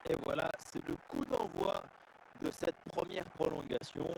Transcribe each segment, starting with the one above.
Et voilà, c'est le coup d'envoi de cette première prolongation.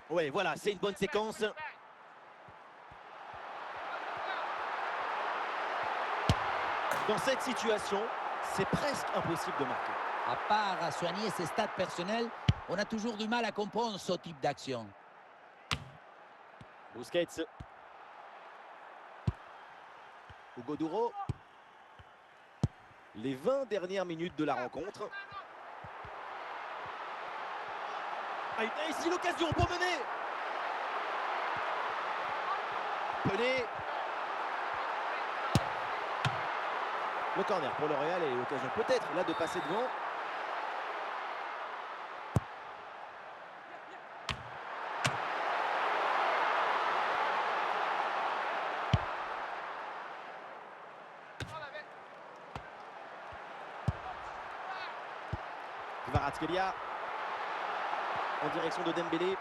Ouais, voilà, c'est une bonne séquence. Dans cette situation, c'est presque impossible de marquer. À part à soigner ses stats personnels, on a toujours du mal à comprendre ce type d'action. Busquets. Hugo Duro. Les 20 dernières minutes de la rencontre. Ah, ici l'occasion pour mener. Pelé. Le corner pour le Real et l'occasion peut-être là de passer devant. Kvaratskhelia en direction de Dembélé.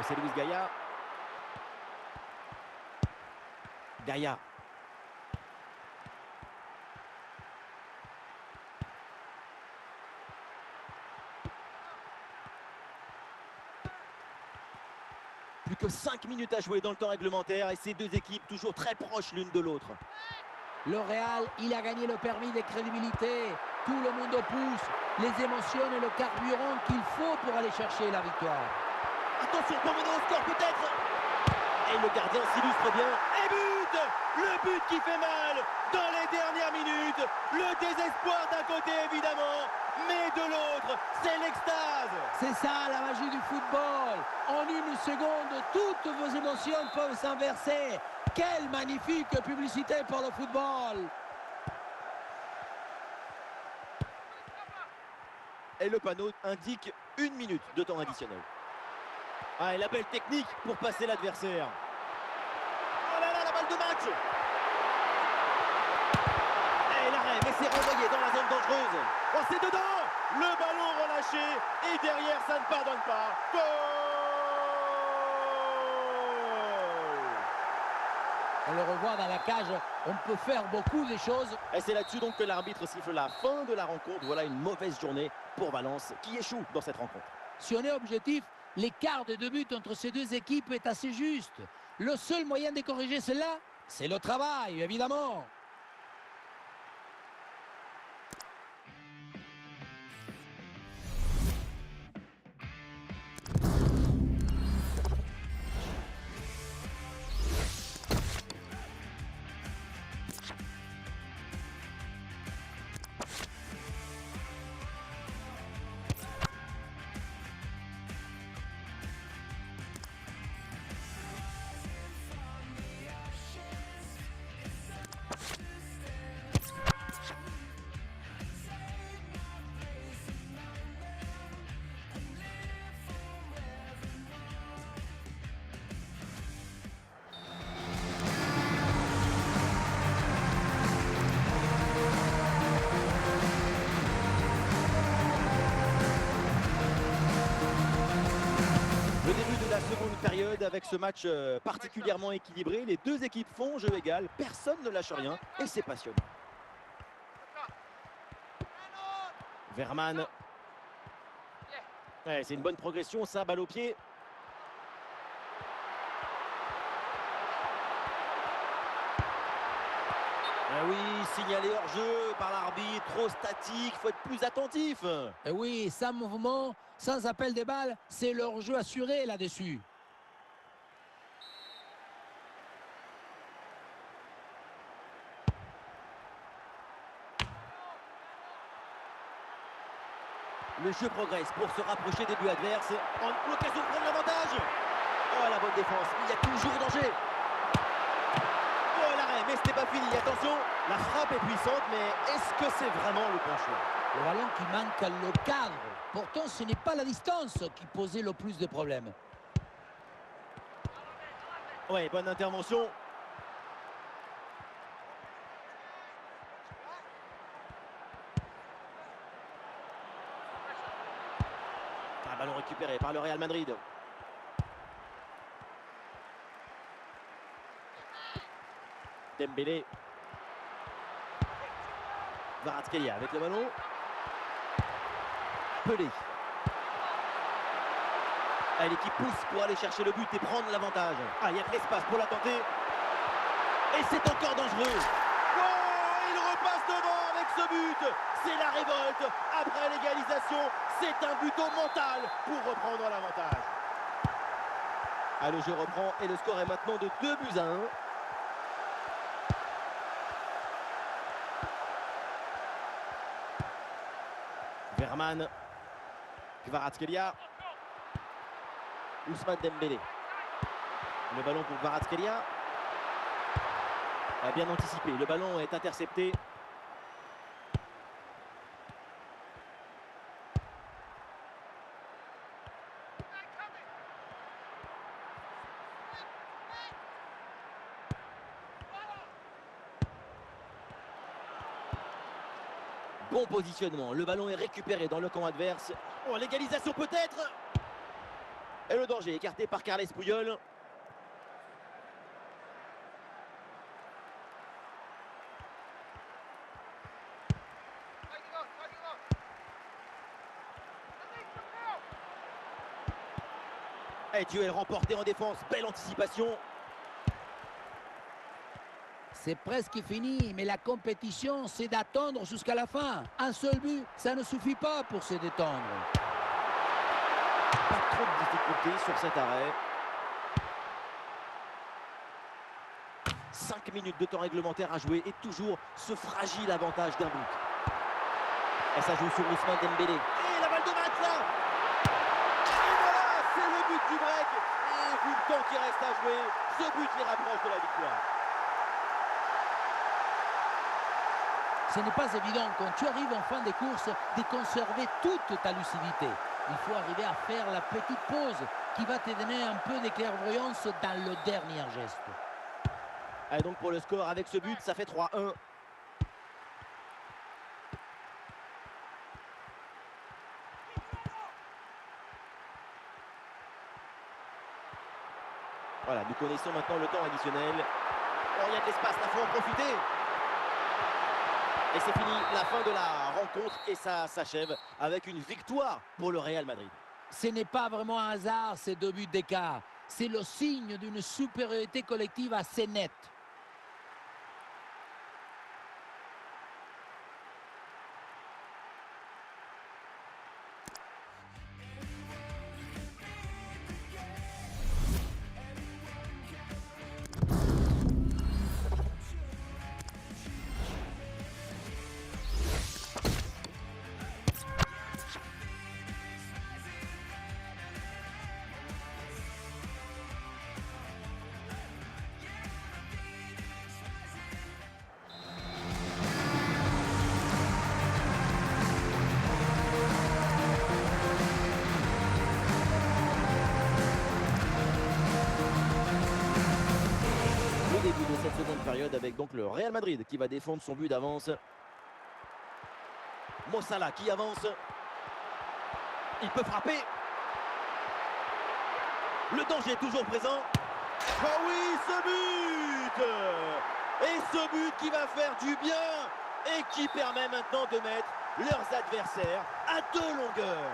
C'est Luis Gaia. Gaia. Plus que 5 minutes à jouer dans le temps réglementaire et ces deux équipes toujours très proches l'une de l'autre. Le Real, il a gagné le permis de crédibilité. Tout le monde pousse les émotions et le carburant qu'il faut pour aller chercher la victoire. Attention pour mener au score peut-être. Et le gardien s'illustre bien. Et but! Le but qui fait mal dans les dernières minutes. Le désespoir d'un côté évidemment, mais de l'autre, c'est l'extase. C'est ça la magie du football. En une seconde, toutes vos émotions peuvent s'inverser. Quelle magnifique publicité pour le football! Et le panneau indique 1 minute de temps additionnel. Ah, et la belle technique pour passer l'adversaire. Oh là là, la balle de match. Et l'arrêt, mais c'est renvoyé dans la zone dangereuse. Oh, c'est dedans. Le ballon relâché. Et derrière, ça ne pardonne pas. Goal! On le revoit dans la cage, on peut faire beaucoup de choses. Et c'est là-dessus donc que l'arbitre siffle la fin de la rencontre. Voilà une mauvaise journée pour Valence qui échoue dans cette rencontre. Si on est objectif, l'écart de 2 buts entre ces deux équipes est assez juste. Le seul moyen de corriger cela, c'est le travail, évidemment. David, avec ce match particulièrement équilibré. Les deux équipes font jeu égal, personne ne lâche rien et c'est passionnant. Verman. Ouais, c'est une bonne progression, ça, balle au pied. Ah oui, signalé hors jeu par l'arbitre, trop statique, faut être plus attentif. Et oui, sans mouvement, sans appel des balles, c'est leur jeu assuré là-dessus. Le jeu progresse pour se rapprocher des buts adverses. L'occasion de prendre l'avantage. Oh, la bonne défense, il y a toujours danger. Oh, l'arrêt, mais ce n'est pas fini, attention. La frappe est puissante, mais est-ce que c'est vraiment le bon choix? Le ballon qui manque le cadre. Pourtant, ce n'est pas la distance qui posait le plus de problèmes. Ouais, bonne intervention. Un ballon récupéré par le Real Madrid. Dembélé. Kvaratskhelia avec le ballon. Pelé. Ah, l'équipe pousse pour aller chercher le but et prendre l'avantage. Ah, il y a de l'espace pour la tenter. Et c'est encore dangereux. Oh, il repasse devant avec ce but. C'est la révolte. Après l'égalisation, c'est un but au mental pour reprendre l'avantage. Ah, le jeu reprend et le score est maintenant de 2-1. Verman. Kvaratskhelia. Ousmane Dembélé. Le ballon pour Kvaratskhelia. Bien anticipé. Le ballon est intercepté. Bon positionnement. Le ballon est récupéré dans le camp adverse. Oh, l'égalisation peut-être. Et le danger écarté par Carles Puyol. Et duel remporté en défense. Belle anticipation. C'est presque fini, mais la compétition, c'est d'attendre jusqu'à la fin. Un seul but, ça ne suffit pas pour se détendre. Pas trop de difficultés sur cet arrêt. 5 minutes de temps réglementaire à jouer et toujours ce fragile avantage d'un but. Et ça joue sur Ousmane Dembélé. Et la balle de match là. Et voilà, c'est le but du break. Et vu le temps qui reste à jouer, ce but les rapproche de la victoire. Ce n'est pas évident quand tu arrives en fin de course de conserver toute ta lucidité. Il faut arriver à faire la petite pause qui va te donner un peu de clairvoyance dans le dernier geste. Et donc pour le score avec ce but, ça fait 3-1. Voilà, nous connaissons maintenant le temps additionnel. Oh, il y a de l'espace, là, il faut en profiter. Et c'est fini, la fin de la rencontre et ça s'achève avec une victoire pour le Real Madrid. Ce n'est pas vraiment un hasard ces 2 buts d'écart. C'est le signe d'une supériorité collective assez nette. Début de cette seconde période avec donc le Real Madrid qui va défendre son but d'avance. Mo Salah qui avance. Il peut frapper. Le danger est toujours présent. Oh oui, ce but! Et ce but qui va faire du bien et qui permet maintenant de mettre leurs adversaires à 2 longueurs.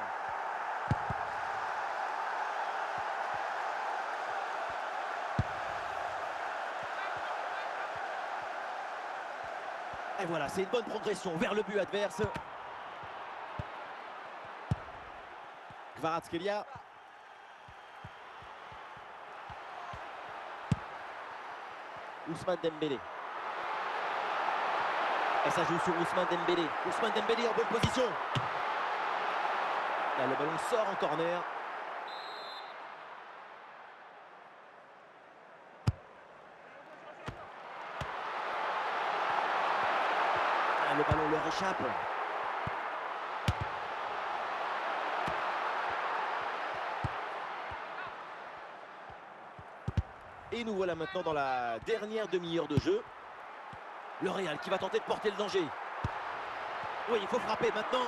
Et voilà, c'est une bonne progression vers le but adverse. Kvaratskhelia. Ousmane Dembélé. Et ça joue sur Ousmane Dembélé. Ousmane Dembélé en bonne position. Là, le ballon sort en corner. Là, le ballon leur échappe. Et nous voilà maintenant dans la dernière demi-heure de jeu. Le Real qui va tenter de porter le danger. Oui, il faut frapper maintenant.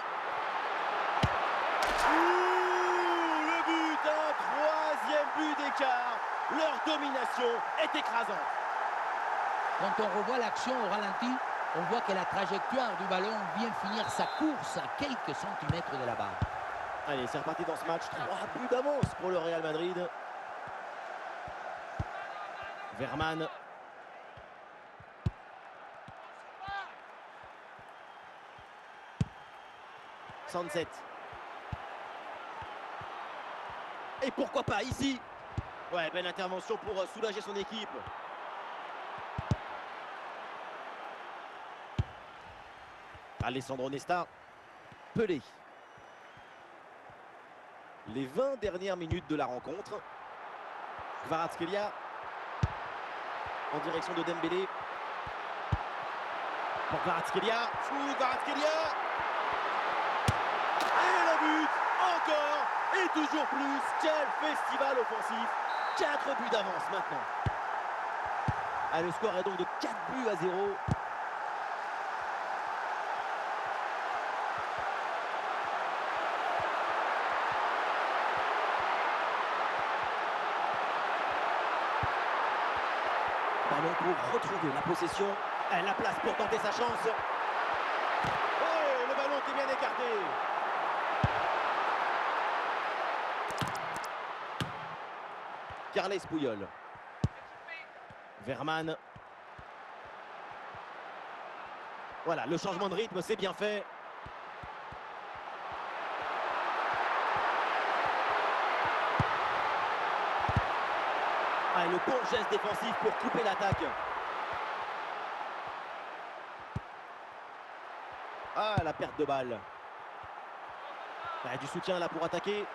Ouh, le but, un 3e but d'écart. Leur domination est écrasante. Quand on revoit l'action au ralenti, on voit que la trajectoire du ballon vient finir sa course à quelques centimètres de la barre. Allez, c'est reparti dans ce match. 3 buts d'avance pour le Real Madrid. Verman. Sunset. Et pourquoi pas ici? Ouais, belle intervention pour soulager son équipe. Alessandro Nesta. Pelé. Les 20 dernières minutes de la rencontre. Kvaratskhelia. En direction de Dembélé. Pour Kvaratskhelia. Kvaratskhelia. Et le but. Encore. Et toujours plus. Quel festival offensif. 4 buts d'avance maintenant. Ah, le score est donc de 4 buts à 0. Ballon pour retrouver la possession. Et la place pour tenter sa chance. Oh, le ballon qui est bien écarté. Carles Puyol. Verman. Voilà, le changement de rythme, c'est bien fait. Ah, le bon geste défensif pour couper l'attaque. Ah, la perte de balle. Ah, du soutien là pour attaquer.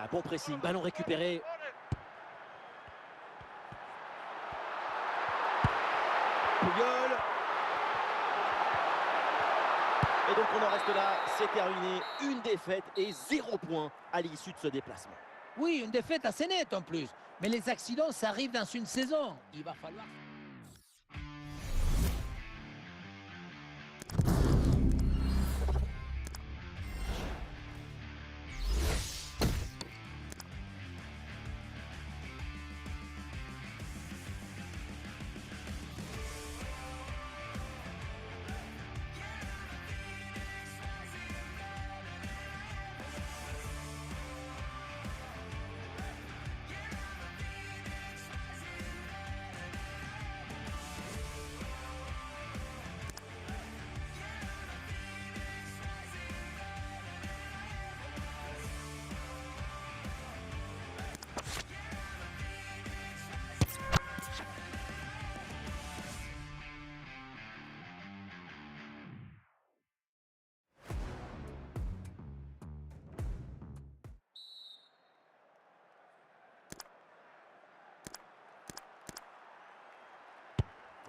Ah, bon pressing, ballon récupéré. Puyol. Et donc on en reste là, c'est terminé. Une défaite et 0 point à l'issue de ce déplacement. Oui, une défaite assez nette en plus. Mais les accidents, ça arrive dans une saison. Il va falloir...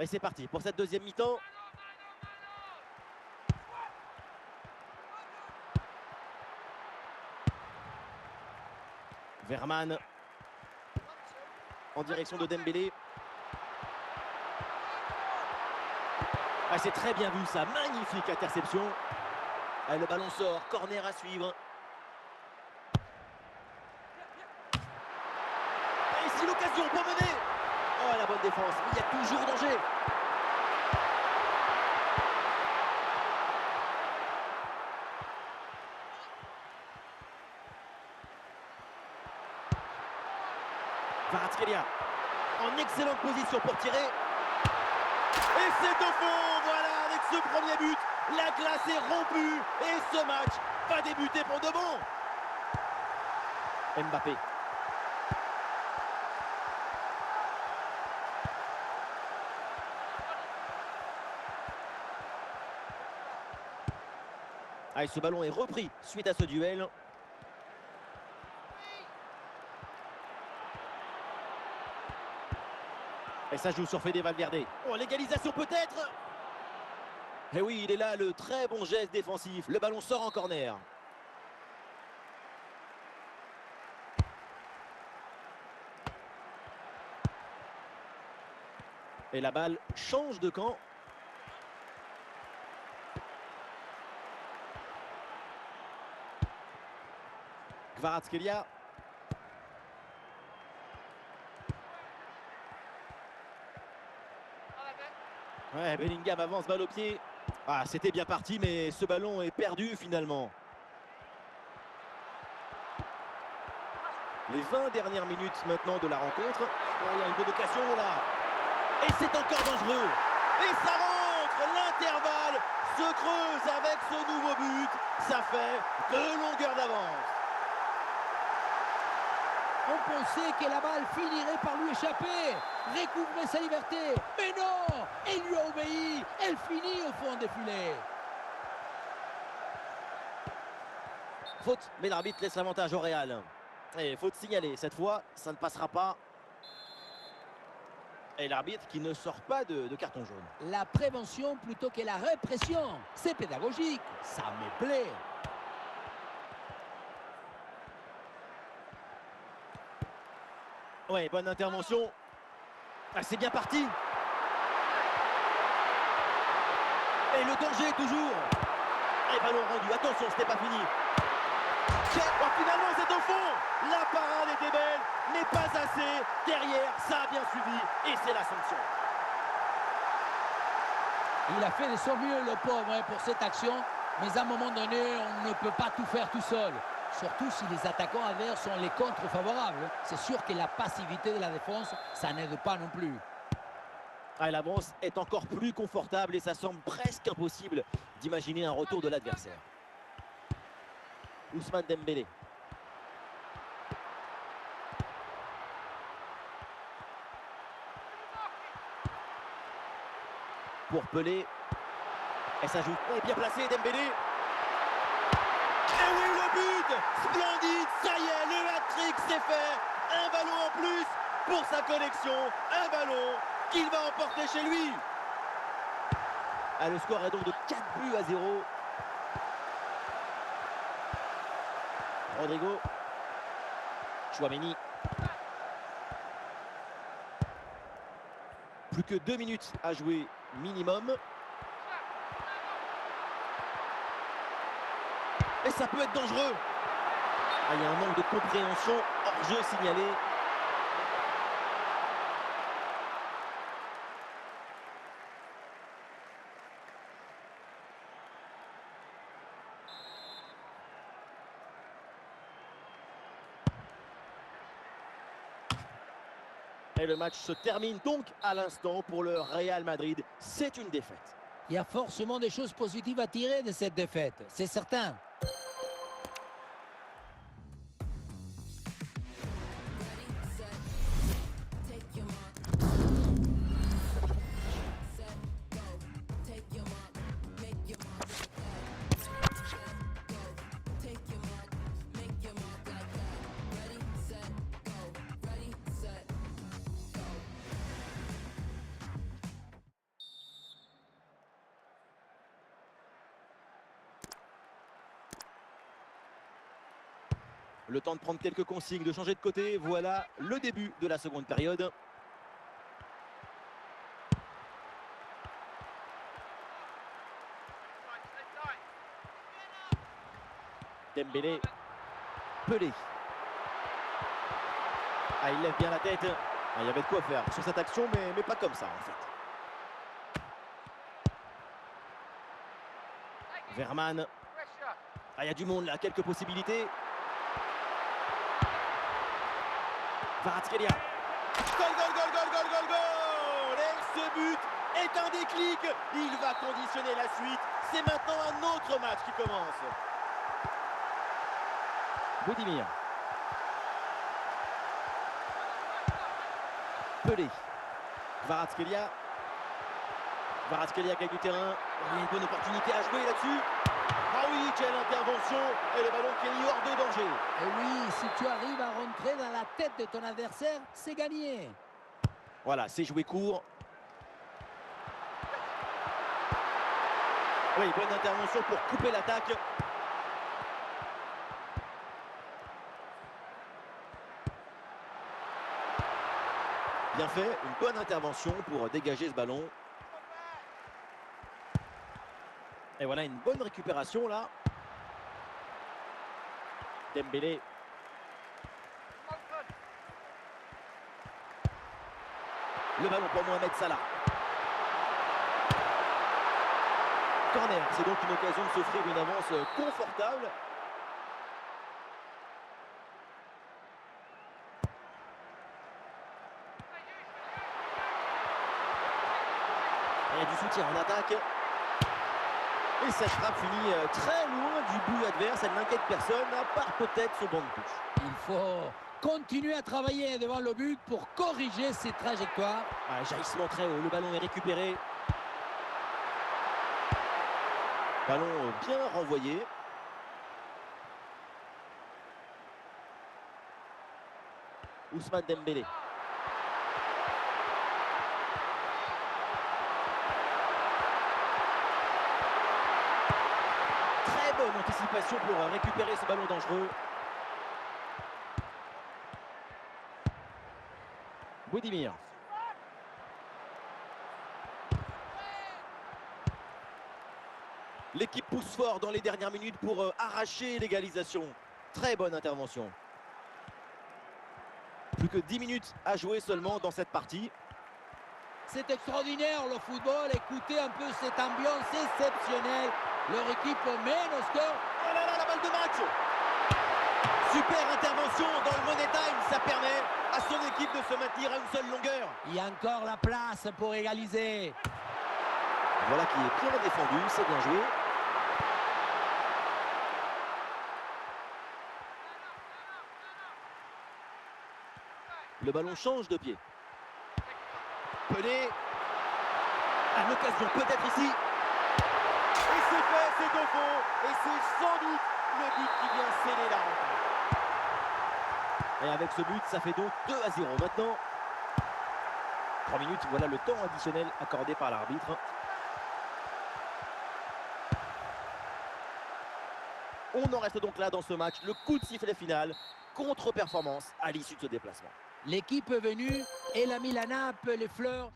Et c'est parti pour cette deuxième mi-temps. Verman. En direction de Dembélé. Ah, Ah, c'est très bien vu ça, magnifique interception. Ah, le ballon sort, corner à suivre. Et ici l'occasion pour mener. Oh, la bonne défense, il y a toujours danger. Kvaratskhelia en excellente position pour tirer. Et c'est au fond, voilà, avec ce premier but, la glace est rompue et ce match va débuter pour de bon. Mbappé. Ah, et ce ballon est repris suite à ce duel. Et ça joue sur Fede Valverde. Oh, l'égalisation peut-être. Et oui, il est là, le très bon geste défensif. Le ballon sort en corner. Et la balle change de camp. Kvaratskhelia. Ouais, Bellingham avance, balle au pied. Ah, c'était bien parti, mais ce ballon est perdu finalement. Les 20 dernières minutes maintenant de la rencontre. Oh, il y a une bonne occasion là. Et c'est encore dangereux. Et ça rentre. L'intervalle se creuse avec ce nouveau but. Ça fait 2 longueurs d'avance. On pensait que la balle finirait par lui échapper, recouvrer sa liberté. Mais non, elle lui a obéi. Elle finit au fond des filets. Faute, mais l'arbitre laisse l'avantage au Real. Et faute signalée. Cette fois, ça ne passera pas. Et l'arbitre qui ne sort pas de carton jaune. La prévention plutôt que la répression. C'est pédagogique. Ça me plaît. Ouais, bonne intervention. Ah, c'est bien parti. Et le danger toujours. Et ballon rendu. Attention, c'était pas fini. Oh, finalement, c'est au fond. La parade était belle, mais pas assez. Derrière, ça a bien suivi. Et c'est la sanction. Il a fait de son mieux, le pauvre, pour cette action. Mais à un moment donné, on ne peut pas tout faire tout seul. Surtout si les attaquants adverses sont les contre favorables. C'est sûr que la passivité de la défense, ça n'aide pas non plus. Ah, l'avance est encore plus confortable et ça semble presque impossible d'imaginer un retour de l'adversaire. Ousmane Dembélé. Pour Pelé. Et ça joue. Et bien placé, Dembélé. Et oui, le but. Splendide, ça y est, le hat-trick c'est fait. Un ballon en plus pour sa collection. Un ballon qu'il va emporter chez lui. Ah, le score est donc de 4 buts à 0. Rodrigo. Tchouaméni. Plus que 2 minutes à jouer minimum. Et ça peut être dangereux. Ah, il y a un manque de compréhension. Hors-jeu signalé. Et le match se termine donc à l'instant pour le Real Madrid. C'est une défaite. Il y a forcément des choses positives à tirer de cette défaite, c'est certain. Le temps de prendre quelques consignes, de changer de côté. Voilà le début de la seconde période. Dembélé. Pelé. Ah, il lève bien la tête. Ah, il y avait de quoi faire sur cette action, mais pas comme ça en fait. Verman. Ah, il y a du monde là, quelques possibilités. Kvaratskhelia. Goal, goal, goal, goal, goal, goal, goal! Et ce but est un déclic. Il va conditionner la suite. C'est maintenant un autre match qui commence. Budimir. Pelé. Kvaratskhelia. Kvaratskhelia gagne du terrain. Il y a une bonne opportunité à jouer là-dessus. Ah oui, quelle intervention! Et le ballon qui est mis hors de danger. Et oui, si tu arrives à rentrer dans la tête de ton adversaire, c'est gagné. Voilà, c'est joué court. Oui, bonne intervention pour couper l'attaque. Bien fait, une bonne intervention pour dégager ce ballon. Et voilà une bonne récupération là. Dembélé. Le ballon pour Mohamed Salah. Corner, c'est donc une occasion de s'offrir une avance confortable. Il y a du soutien en attaque. Et cette frappe finit très loin du but adverse. Elle n'inquiète personne, à part peut-être ce banc de touche. Il faut continuer à travailler devant le but pour corriger ses trajectoires. Ah, jaillissement très haut, le ballon est récupéré. Ballon bien renvoyé. Ousmane Dembélé. Très bonne anticipation pour récupérer ce ballon dangereux. Budimir. L'équipe pousse fort dans les dernières minutes pour arracher l'égalisation. Très bonne intervention. Plus que 10 minutes à jouer seulement dans cette partie. C'est extraordinaire le football. Écoutez un peu cette ambiance exceptionnelle. Leur équipe mène au score. Oh là là, la balle de match! Super intervention dans le Money Time. Ça permet à son équipe de se maintenir à une seule longueur. Il y a encore la place pour égaliser. Voilà qui est bien défendu, c'est bien joué. Le ballon change de pied. Pelé. À l'occasion peut-être ici. Et c'est fait, c'est au fond. Et c'est sans doute le but qui vient sceller la rencontre. Et avec ce but, ça fait donc 2-0 maintenant. 3 minutes, voilà le temps additionnel accordé par l'arbitre. On en reste donc là dans ce match. Le coup de sifflet final. Contre-performance à l'issue de ce déplacement. L'équipe est venue, elle a mis la nappe, les fleurs.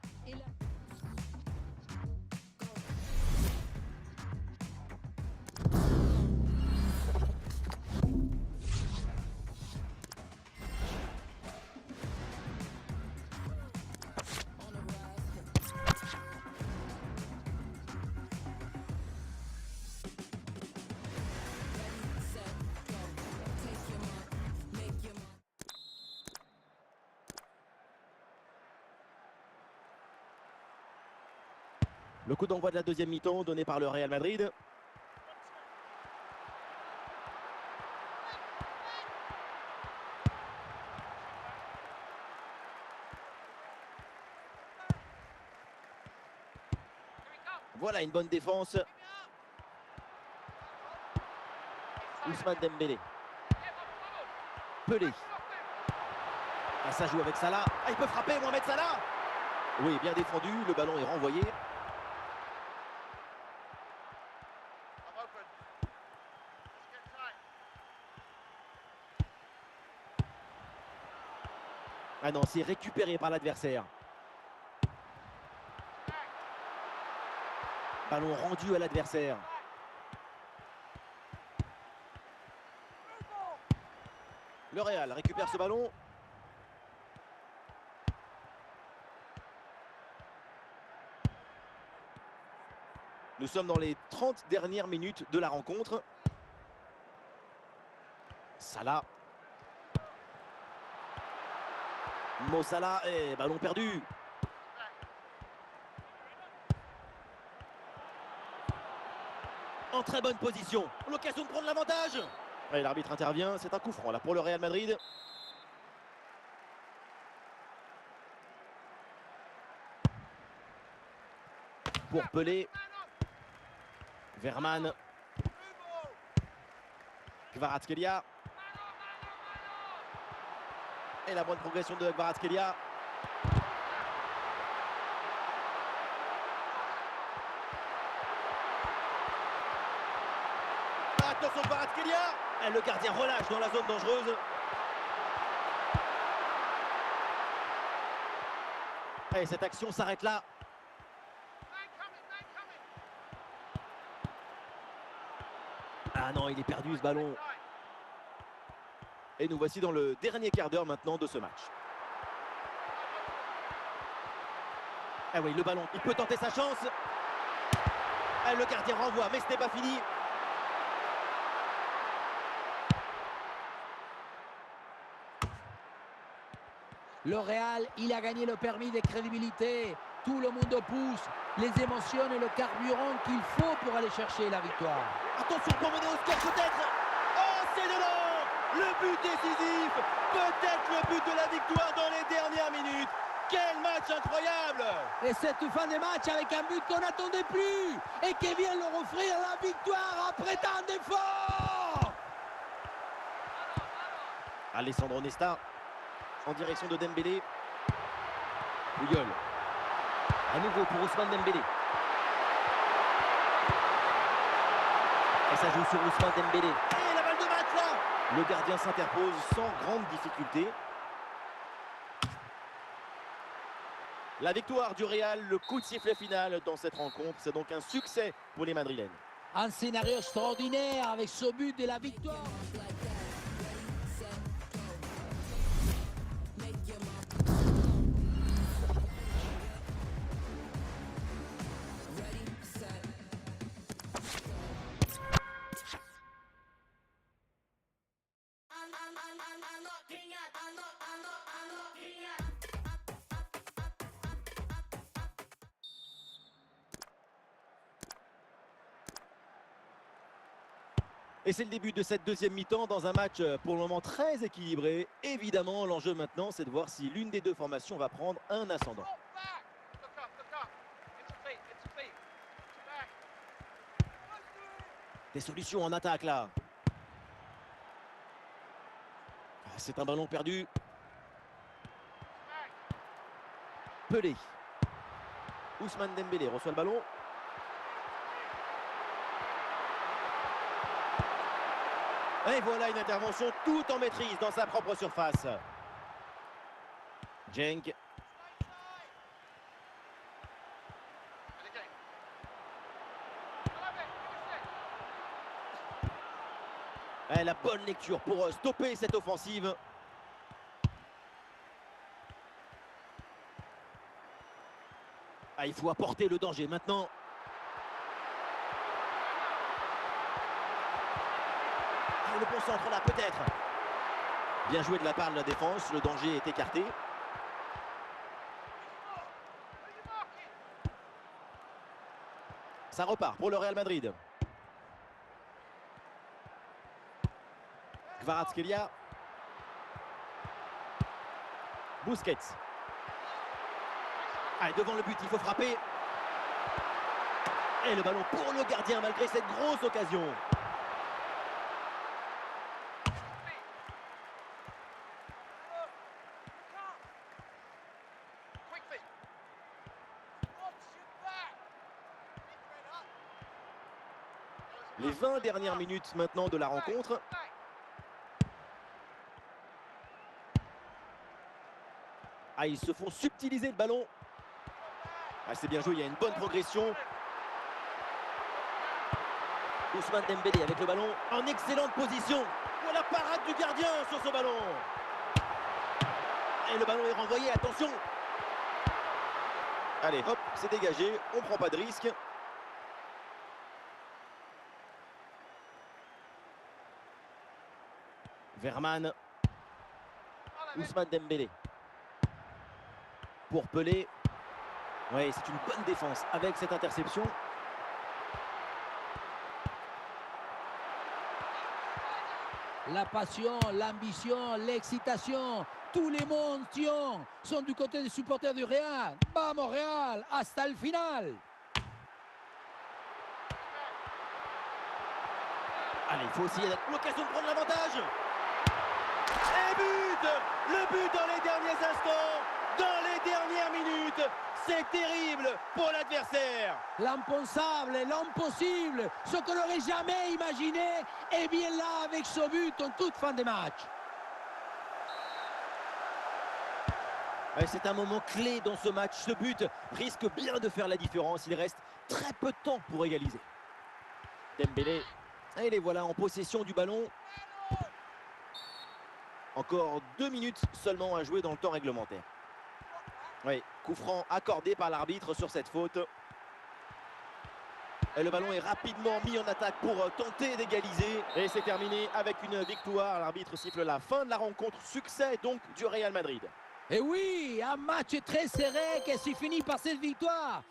Le coup d'envoi de la deuxième mi-temps donné par le Real Madrid. Voilà une bonne défense. Ousmane Dembélé. Pelé. Ah, ça joue avec Salah. Ah, il peut frapper, Mohamed Salah. Oui, bien défendu. Le ballon est renvoyé. Ah non, c'est récupéré par l'adversaire. Ballon rendu à l'adversaire. Le Real récupère ce ballon. Nous sommes dans les 30 dernières minutes de la rencontre. Salah. Mo Salah et ballon perdu. En très bonne position. L'occasion de prendre l'avantage. Et l'arbitre intervient. C'est un coup franc là pour le Real Madrid. Pour Pelé. Verman. Kvaratskhelia. Et la bonne progression de Kvaratskhelia. Attention Kvaratskhelia. Et le gardien relâche dans la zone dangereuse. Et cette action s'arrête là. Ah non, il est perdu ce ballon. Et nous voici dans le dernier quart d'heure maintenant de ce match. Ah oui, le ballon, il peut tenter sa chance. Ah, le gardien renvoie, mais ce n'est pas fini. Le Real, il a gagné le permis de crédibilité. Tout le monde pousse les émotions et le carburant qu'il faut pour aller chercher la victoire. Attention pour mener au score peut-être. Oh, c'est dedans. Le but décisif. Peut-être le but de la victoire dans les dernières minutes. Quel match incroyable. Et cette fin de match avec un but qu'on n'attendait plus et qui vient leur offrir la victoire après tant d'efforts. Alessandro Nesta en direction de Dembélé. Puyol. À nouveau pour Ousmane Dembélé. Et ça joue sur Ousmane Dembélé. Et la balle de match là. Le gardien s'interpose sans grande difficulté. La victoire du Real, le coup de sifflet final dans cette rencontre. C'est donc un succès pour les Madrilènes. Un scénario extraordinaire avec ce but de la victoire. Et c'est le début de cette deuxième mi-temps dans un match pour le moment très équilibré. Évidemment, l'enjeu maintenant, c'est de voir si l'une des deux formations va prendre un ascendant. Des solutions en attaque là. C'est un ballon perdu. Pelé. Ousmane Dembélé reçoit le ballon. Et voilà une intervention tout en maîtrise dans sa propre surface. Cenk. Et la bonne lecture pour stopper cette offensive. Ah, il faut apporter le danger maintenant. Le bon centre là peut-être. Bien joué de la part de la défense, le danger est écarté. Ça repart pour le Real Madrid. Kvaratskhelia. Busquets. Allez, devant le but, il faut frapper. Et le ballon pour le gardien malgré cette grosse occasion. Les 20 dernières minutes maintenant de la rencontre. Ah, ils se font subtiliser le ballon. Ah, c'est bien joué, il y a une bonne progression. Ousmane Dembélé avec le ballon en excellente position. Oh, la parade du gardien sur ce ballon. Et le ballon est renvoyé, attention. Allez, hop, c'est dégagé, on prend pas de risque. Verman. Ousmane Dembélé. Pour Pelé. Oui, c'est une bonne défense avec cette interception. La passion, l'ambition, l'excitation, tous les motions sont du côté des supporters du Real. Vamos Real, hasta el final. Allez, il faut aussi l'occasion de prendre l'avantage. Et but! Le but dans les derniers instants, dans les dernières minutes. C'est terrible pour l'adversaire. L'impensable, l'impossible, ce qu'on n'aurait jamais imaginé, est bien là avec ce but en toute fin de match. C'est un moment clé dans ce match. Ce but risque bien de faire la différence. Il reste très peu de temps pour égaliser. Dembélé. Et les voilà en possession du ballon. Encore 2 minutes seulement à jouer dans le temps réglementaire. Oui, coup franc accordé par l'arbitre sur cette faute. Et le ballon est rapidement mis en attaque pour tenter d'égaliser. Et c'est terminé avec une victoire. L'arbitre siffle la fin de la rencontre. Succès donc du Real Madrid. Et oui, un match très serré qui s'est fini par cette victoire.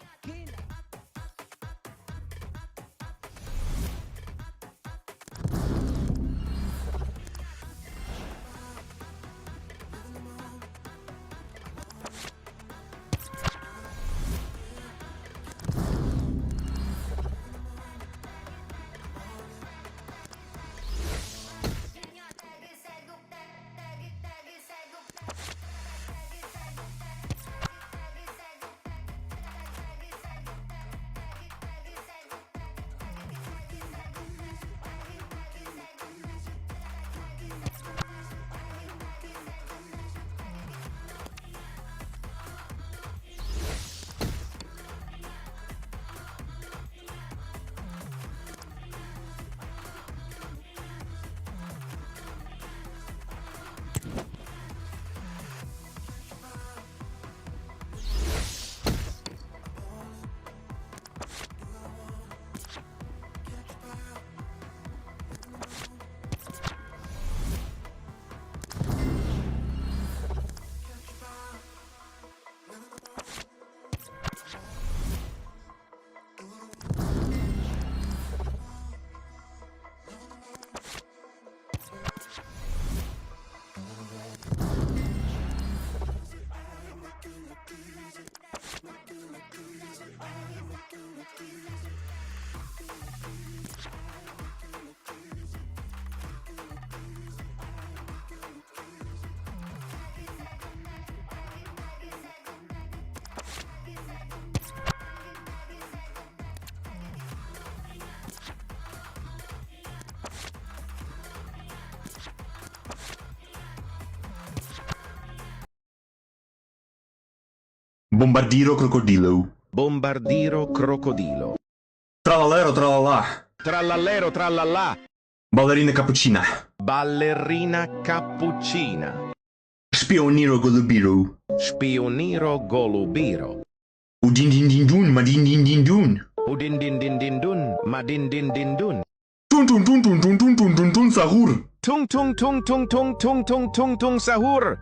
Bombardiro crocodilo. Bombardiro crocodilo. Trallallero trallallà. Trallallero trallallà. Ballerina cappuccina. Ballerina cappuccina. Spioniro golubiro. Spioniro golubiro. Udin din din dun, ma din din din dun. Udin din din din dun, ma din din din dun. Tun tun tun tun tun tun tun tun tun sahur. Tung tung tung tung tung tung tung tung tung sahur.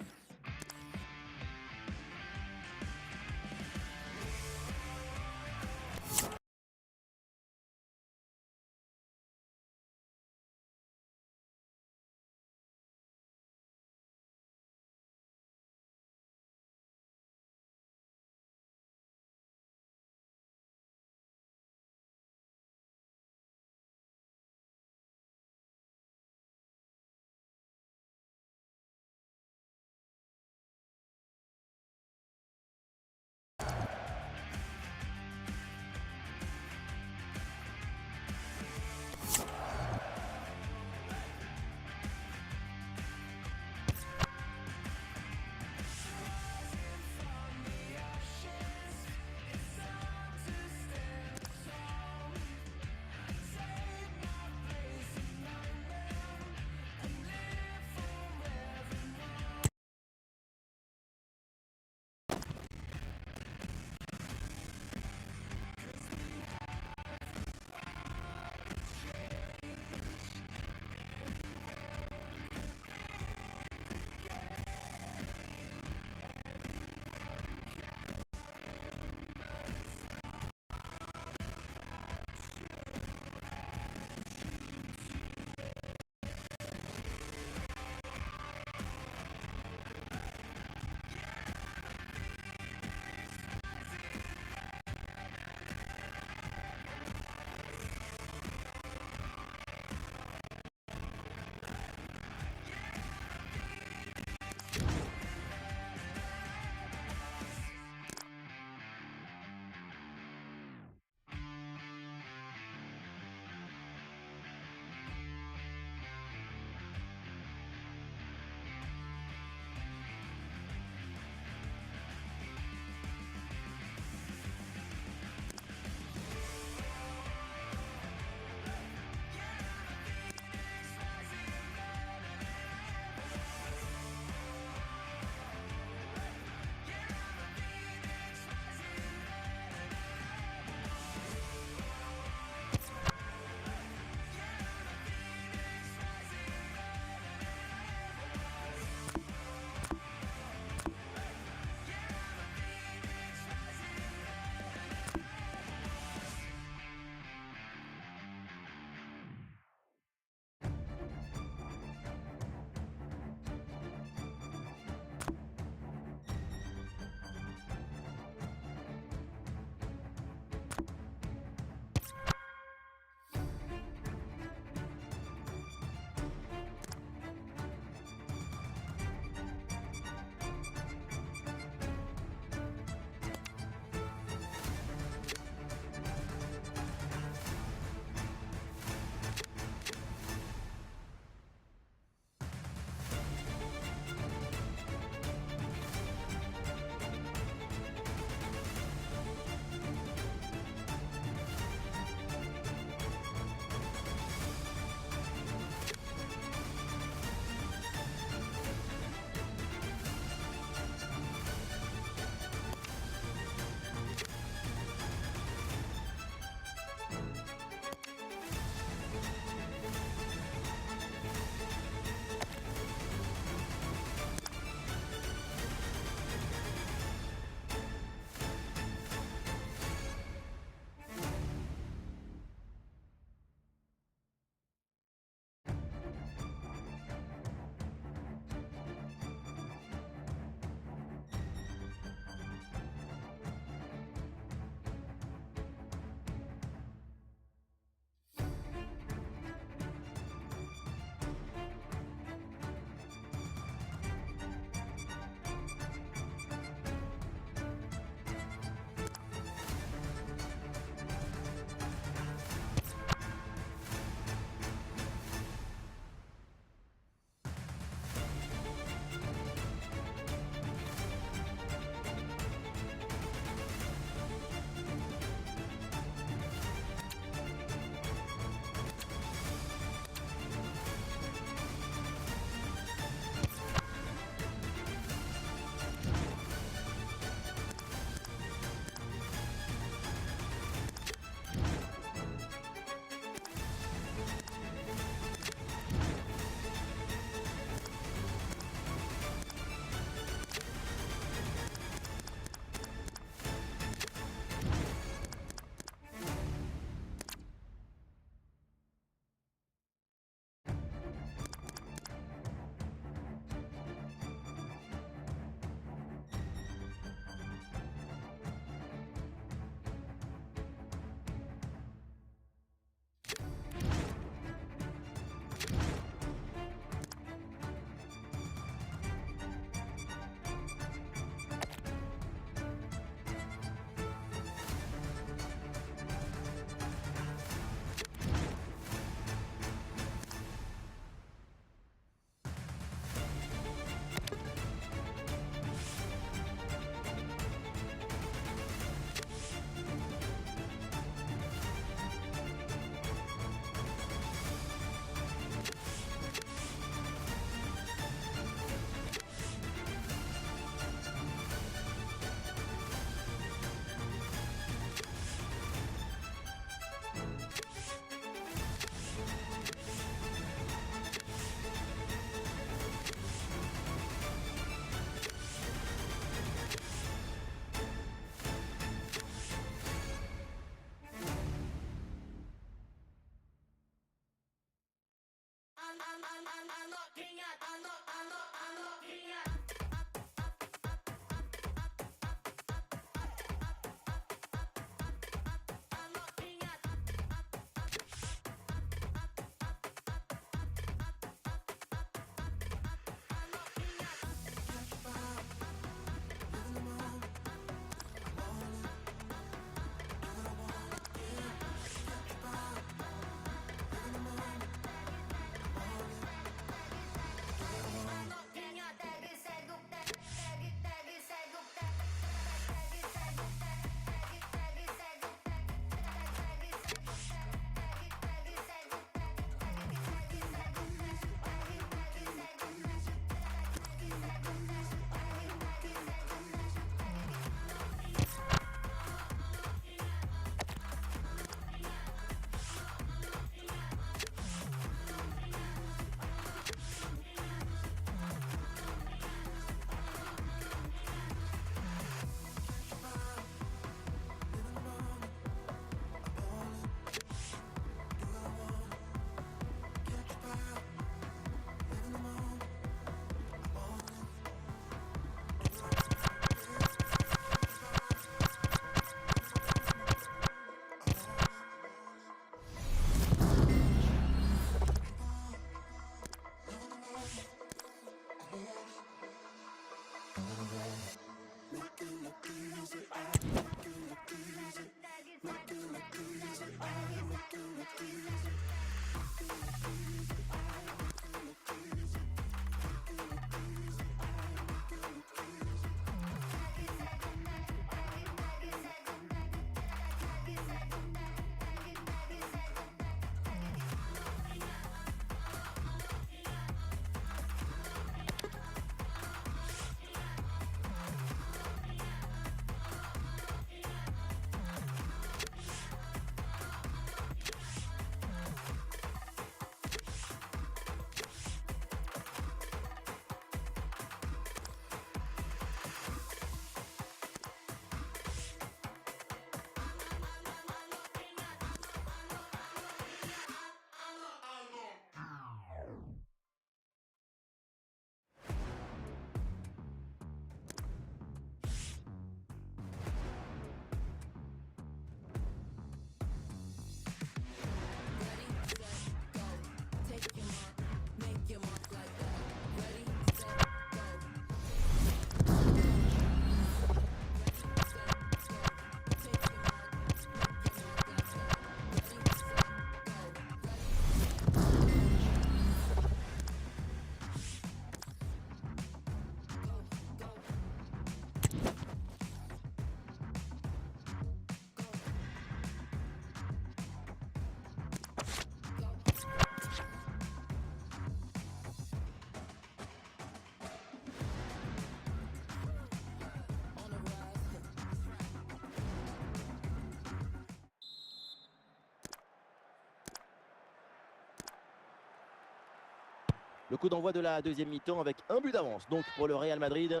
Le coup d'envoi de la deuxième mi-temps avec un but d'avance donc pour le Real Madrid.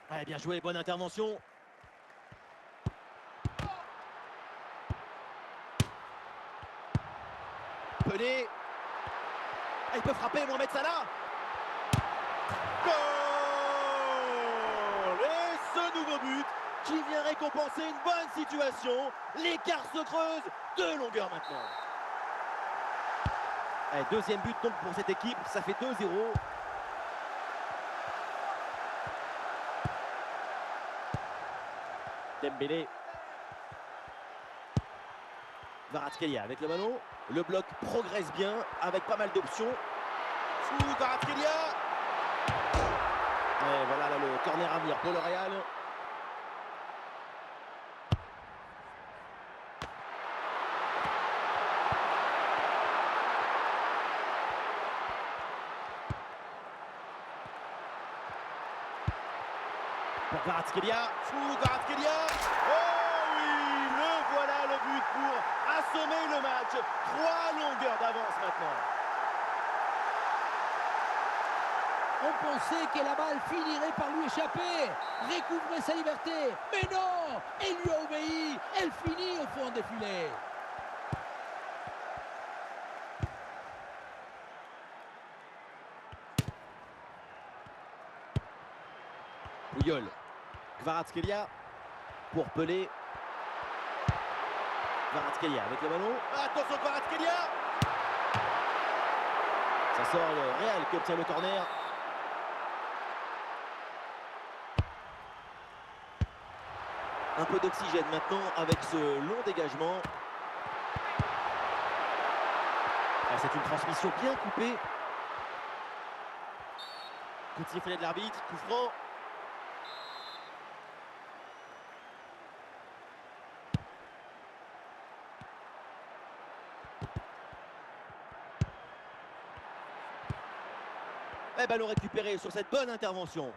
Ouais, bien joué, bonne intervention. Pelé. Ah, il peut frapper, Mohamed Salah. Goal! Et ce nouveau but qui vient récompenser une bonne situation. L'écart se creuse, 2 longueurs maintenant. Allez, deuxième but donc pour cette équipe, ça fait 2-0. Dembélé. Kvaratskhelia avec le ballon. Le bloc progresse bien avec pas mal d'options. Kvaratskhelia. Et voilà là, le corner à venir pour le Real. Pour Kvaratskhelia. Kvaratskhelia. Oh oui, le voilà le but pour assommer le match. 3 longueurs d'avance maintenant. On pensait que la balle finirait par lui échapper, recouvrer sa liberté. Mais non, elle lui a obéi. Elle finit au fond des filets. Puyol. Kvaratskhelia pour Pelé. Kvaratskhelia avec le ballon. Attention Kvaratskhelia. Ça sort le Real qui obtient le corner. Un peu d'oxygène maintenant avec ce long dégagement. Ah, c'est une transmission bien coupée. Coup de sifflet de l'arbitre, coup franc. Et ballon récupéré sur cette bonne intervention.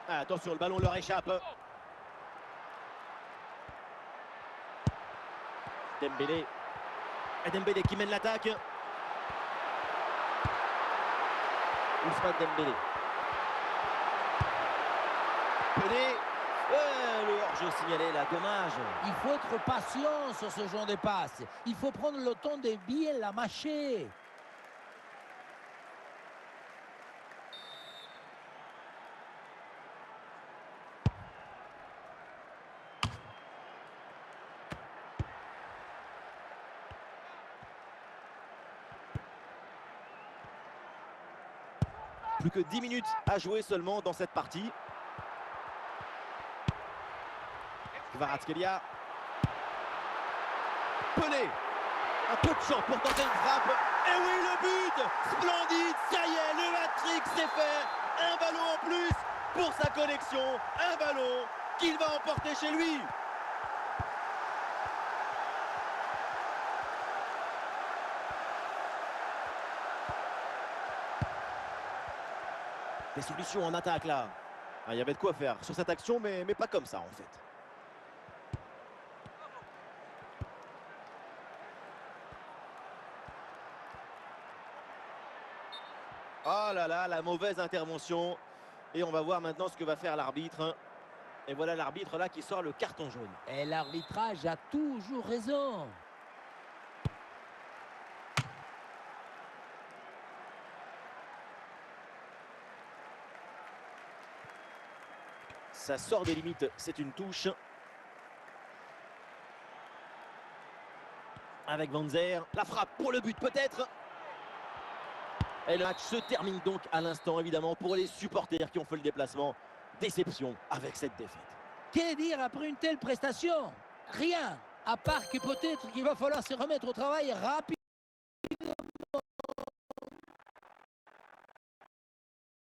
Ah, attention, le ballon leur échappe. Dembélé. Et Dembélé qui mène l'attaque. Ousmane Dembélé. Pelé. Le hors-jeu signalé là, dommage. Il faut être patient sur ce genre de passe. Il faut prendre le temps de bien la mâcher. Plus que 10 minutes à jouer seulement dans cette partie. Kvaratskhelia. Pelé. Un peu de champ pour tenter une frappe. Et oui, le but. Splendide. Ça y est, le hat-trick c'est fait. Un ballon en plus pour sa collection. Un ballon qu'il va emporter chez lui. Des solutions en attaque là. Ah, il y avait de quoi faire sur cette action, mais pas comme ça en fait. Oh là là, la mauvaise intervention. Et on va voir maintenant ce que va faire l'arbitre. Et voilà l'arbitre là qui sort le carton jaune. Et l'arbitrage a toujours raison. Ça sort des limites, c'est une touche. Avec Van Zer, la frappe pour le but peut-être. Et le match se termine donc à l'instant évidemment pour les supporters qui ont fait le déplacement. Déception avec cette défaite. Que dire après une telle prestation? Rien, à part que peut-être qu'il va falloir se remettre au travail rapidement.